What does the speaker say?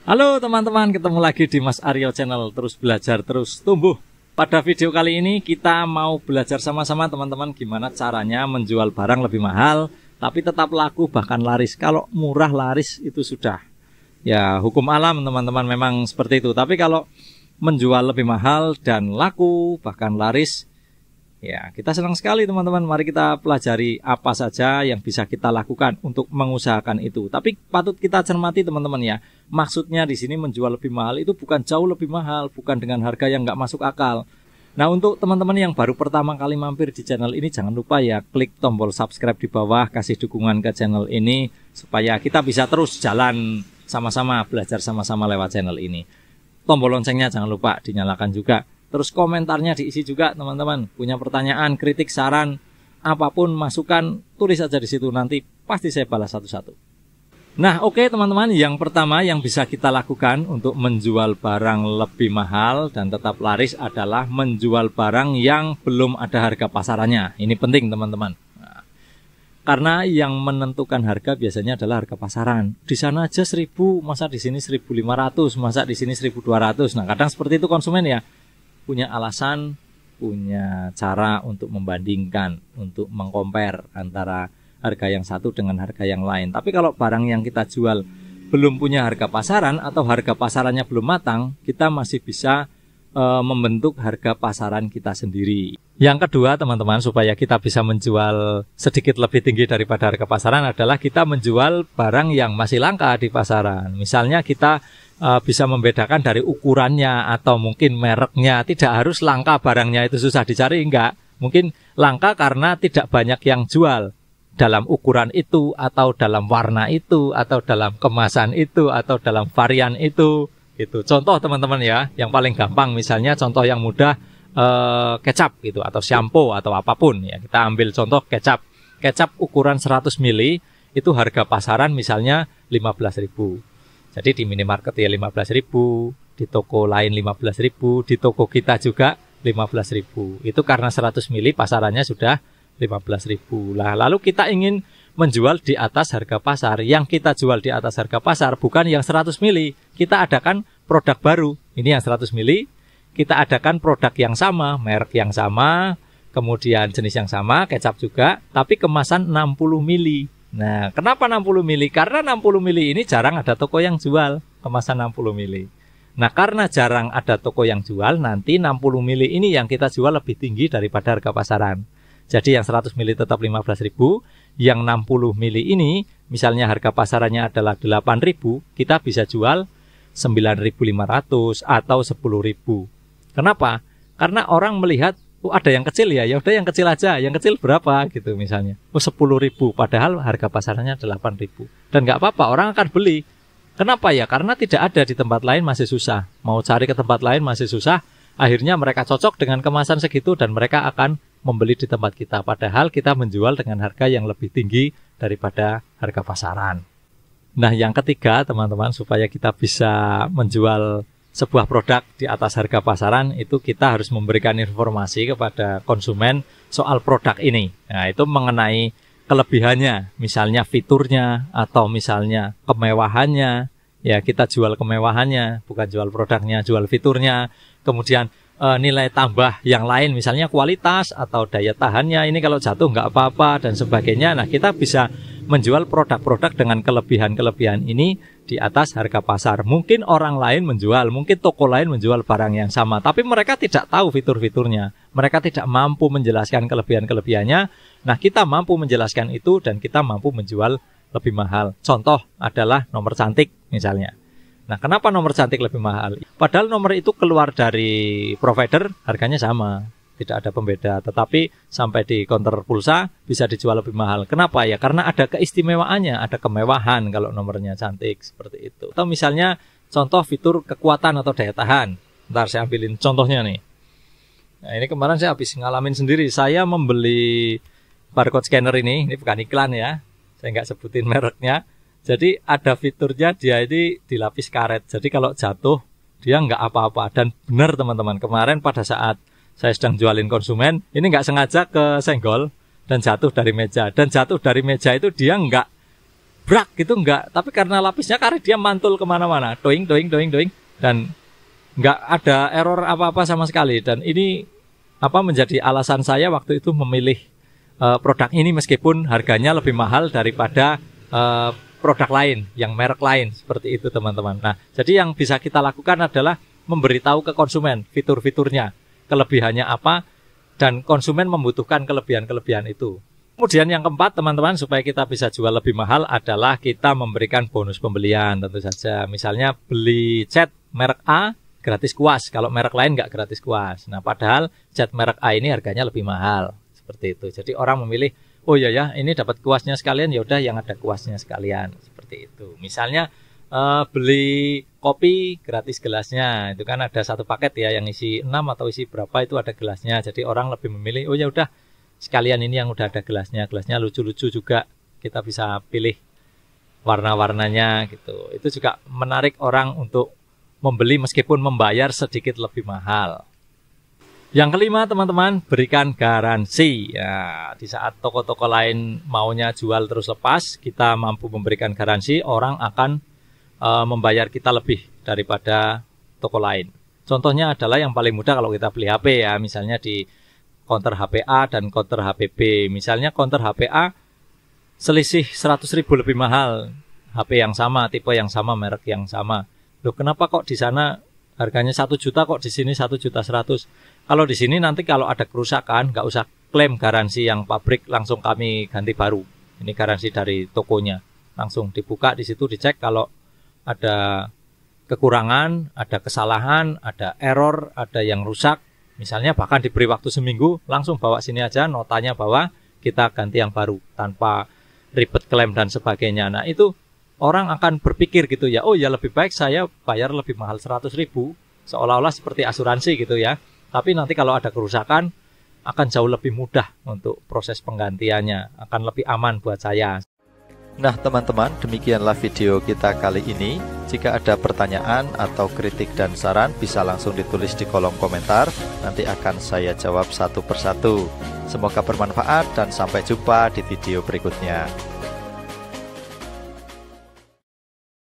Halo teman-teman, ketemu lagi di Mas Aryo Channel, terus belajar, terus tumbuh. Pada video kali ini kita mau belajar sama-sama teman-teman gimana caranya menjual barang lebih mahal tapi tetap laku bahkan laris. Kalau murah laris itu sudah ya hukum alam teman-teman, memang seperti itu. Tapi kalau menjual lebih mahal dan laku bahkan laris, ya kita senang sekali teman-teman. Mari kita pelajari apa saja yang bisa kita lakukan untuk mengusahakan itu. Tapi patut kita cermati teman-teman ya. Maksudnya di sini menjual lebih mahal itu bukan jauh lebih mahal, bukan dengan harga yang nggak masuk akal. Nah, untuk teman-teman yang baru pertama kali mampir di channel ini, jangan lupa ya klik tombol subscribe di bawah, kasih dukungan ke channel ini supaya kita bisa terus jalan sama-sama, belajar sama-sama lewat channel ini. Tombol loncengnya jangan lupa dinyalakan juga. Terus komentarnya diisi juga teman-teman. Punya pertanyaan, kritik, saran, apapun masukan, tulis saja di situ, nanti pasti saya balas satu-satu. Nah, oke teman-teman, yang pertama yang bisa kita lakukan untuk menjual barang lebih mahal dan tetap laris adalah menjual barang yang belum ada harga pasarannya. Ini penting teman-teman. Nah, karena yang menentukan harga biasanya adalah harga pasaran. Di sana aja 1000, masa di sini 1500, masa di sini 1200. Nah, kadang seperti itu konsumen ya. Punya alasan, punya cara untuk membandingkan, untuk mengcompare antara harga yang satu dengan harga yang lain. Tapi kalau barang yang kita jual belum punya harga pasaran atau harga pasarannya belum matang, kita masih bisa membentuk harga pasaran kita sendiri. Yang kedua teman-teman, supaya kita bisa menjual sedikit lebih tinggi daripada harga pasaran adalah kita menjual barang yang masih langka di pasaran. Misalnya kita bisa membedakan dari ukurannya atau mungkin mereknya. Tidak harus langka barangnya itu susah dicari, enggak. Mungkin langka karena tidak banyak yang jual dalam ukuran itu, atau dalam warna itu, atau dalam kemasan itu, atau dalam varian itu. Gitu. Contoh teman-teman ya, yang paling gampang misalnya contoh yang mudah, kecap gitu, atau shampoo atau apapun ya. Kita ambil contoh kecap. Kecap ukuran 100 ml itu harga pasaran misalnya 15.000. Jadi di minimarket ya 15.000, di toko lain 15.000, di toko kita juga 15.000. Itu karena 100 ml pasarannya sudah 15.000. Lah, lalu kita ingin menjual di atas harga pasar. Yang kita jual di atas harga pasar bukan yang 100 ml. Kita adakan produk baru. Ini yang 100 ml. Kita adakan produk yang sama, merek yang sama, kemudian jenis yang sama, kecap juga, tapi kemasan 60 ml. Nah, kenapa 60 ml? Karena 60 ml ini jarang ada toko yang jual kemasan 60 ml. Nah, karena jarang ada toko yang jual, nanti 60 ml ini yang kita jual lebih tinggi daripada harga pasaran. Jadi yang 100 ml tetap 15.000, yang 60 ml ini misalnya harga pasarannya adalah 8.000, kita bisa jual 9.500 atau 10.000. Kenapa? Karena orang melihat, oh ada yang kecil ya, ya udah yang kecil aja, yang kecil berapa gitu misalnya. Oh 10.000, padahal harga pasarannya 8.000. Dan nggak apa-apa, orang akan beli. Kenapa ya? Karena tidak ada di tempat lain, masih susah. Mau cari ke tempat lain masih susah. Akhirnya mereka cocok dengan kemasan segitu dan mereka akan membeli di tempat kita. Padahal kita menjual dengan harga yang lebih tinggi daripada harga pasaran. Nah, yang ketiga teman-teman, supaya kita bisa menjual sebuah produk di atas harga pasaran, itu kita harus memberikan informasi kepada konsumen soal produk ini. Nah, itu mengenai kelebihannya, misalnya fiturnya atau misalnya kemewahannya. Ya, kita jual kemewahannya, bukan jual produknya, jual fiturnya. Kemudian nilai tambah yang lain, misalnya kualitas atau daya tahannya, ini kalau jatuh nggak apa-apa dan sebagainya. Nah, kita bisa menjual produk-produk dengan kelebihan-kelebihan ini di atas harga pasar. Mungkin orang lain menjual, mungkin toko lain menjual barang yang sama, tapi mereka tidak tahu fitur-fiturnya. Mereka tidak mampu menjelaskan kelebihan-kelebihannya. Nah, kita mampu menjelaskan itu dan kita mampu menjual lebih mahal. Contoh adalah nomor cantik misalnya. Nah, kenapa nomor cantik lebih mahal? Padahal nomor itu keluar dari provider, harganya sama, tidak ada pembeda. Tetapi sampai di counter pulsa bisa dijual lebih mahal. Kenapa ya? Karena ada keistimewaannya, ada kemewahan kalau nomornya cantik, seperti itu. Atau misalnya contoh fitur kekuatan atau daya tahan. Ntar saya ambilin contohnya nih. Nah, ini kemarin saya habis ngalamin sendiri. Saya membeli barcode scanner ini bukan iklan ya. Saya nggak sebutin mereknya. Jadi ada fiturnya, dia ini dilapis karet. Jadi kalau jatuh dia nggak apa-apa. Dan benar teman-teman, kemarin pada saat saya sedang jualin konsumen, ini nggak sengaja kesenggol dan jatuh dari meja. Dan jatuh dari meja itu dia nggak brak gitu enggak, tapi karena lapisnya karet dia mantul kemana-mana, doing, dan enggak ada error apa-apa sama sekali. Dan ini menjadi alasan saya waktu itu memilih produk ini meskipun harganya lebih mahal daripada produk lain, yang merek lain, seperti itu teman-teman. Nah, jadi yang bisa kita lakukan adalah memberitahu ke konsumen fitur-fiturnya, kelebihannya apa, dan konsumen membutuhkan kelebihan-kelebihan itu. Kemudian yang keempat teman-teman, supaya kita bisa jual lebih mahal adalah kita memberikan bonus pembelian tentu saja. Misalnya beli cat merek A gratis kuas, kalau merek lain nggak gratis kuas. Nah, padahal cat merek A ini harganya lebih mahal, seperti itu. Jadi orang memilih, oh iya ya, ini dapat kuasnya sekalian, ya udah yang ada kuasnya sekalian, seperti itu. Misalnya beli kopi gratis gelasnya, itu kan ada satu paket ya yang isi 6 atau isi berapa itu ada gelasnya. Jadi orang lebih memilih, oh ya udah sekalian ini yang udah ada gelasnya lucu-lucu juga, kita bisa pilih warna-warnanya gitu. Itu juga menarik orang untuk membeli meskipun membayar sedikit lebih mahal. Yang kelima teman-teman, berikan garansi. Ya, di saat toko-toko lain maunya jual terus lepas, kita mampu memberikan garansi, orang akan membayar kita lebih daripada toko lain. Contohnya adalah yang paling mudah kalau kita beli HP ya, misalnya di counter HP A dan counter HP B. Misalnya counter HP A selisih 100.000 lebih mahal, HP yang sama, tipe yang sama, merek yang sama. Loh, kenapa kok di sana harganya 1 juta kok di sini 1.100.000? Kalau di sini nanti kalau ada kerusakan nggak usah klaim garansi yang pabrik, langsung kami ganti baru. Ini garansi dari tokonya. Langsung dibuka di situ, dicek kalau ada kekurangan, ada kesalahan, ada error, ada yang rusak. Misalnya bahkan diberi waktu seminggu, langsung bawa sini aja, notanya bawa, kita ganti yang baru tanpa ribet klaim dan sebagainya. Nah, itu orang akan berpikir gitu ya, oh ya lebih baik saya bayar lebih mahal 100.000, seolah-olah seperti asuransi gitu ya. Tapi nanti kalau ada kerusakan akan jauh lebih mudah untuk proses penggantiannya, akan lebih aman buat saya. Nah teman-teman, demikianlah video kita kali ini. Jika ada pertanyaan atau kritik dan saran, bisa langsung ditulis di kolom komentar. Nanti akan saya jawab satu persatu. Semoga bermanfaat dan sampai jumpa di video berikutnya.